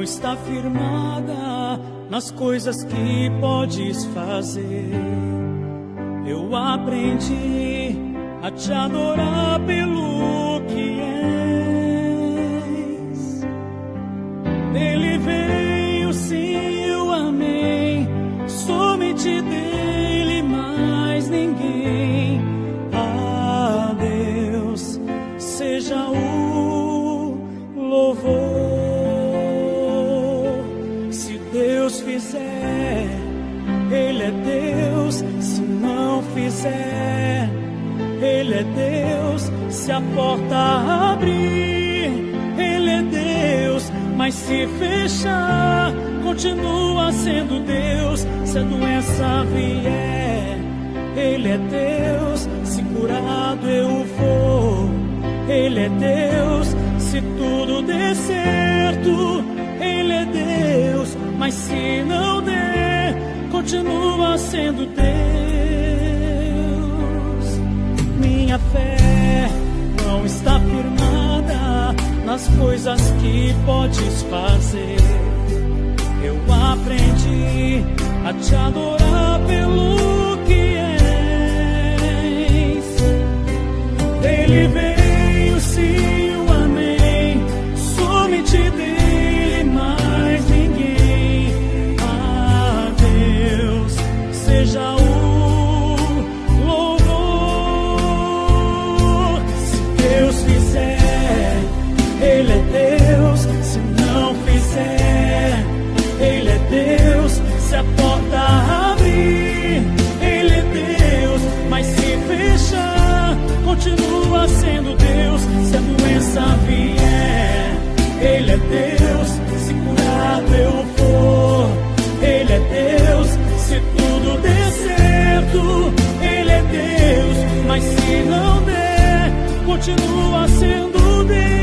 está firmada nas coisas que podes fazer. Eu aprendi a te adorar pelo que és. Dele veio sim o amém, somente dele mais ninguém. A Deus seja o louvor. Se Deus fizer, Ele é Deus. Se não fizer, Ele é Deus. Se a porta abrir, Ele é Deus. Mas se fechar, continua sendo Deus. Se a doença vier, Ele é Deus. Se curado eu for, Ele é Deus. Se tudo der certo, Ele é Deus. Mas se não der, continua sendo Deus. Minha fé não está firmada nas coisas que podes fazer. Eu aprendi a te adorar pelo que és. Dele veio sim o amém, somente dele mais ninguém. A Deus seja o louvor. Se Deus fizer, Ele é Deus. Se não fizer, Ele é Deus. Se a porta abrir, Ele é Deus. Mas se fechar, continua sendo Deus. Se a doença vier, Ele é Deus. Se curado eu for, Ele é Deus. Se tudo der certo, Ele é Deus. Mas se não der, continua sendo Deus.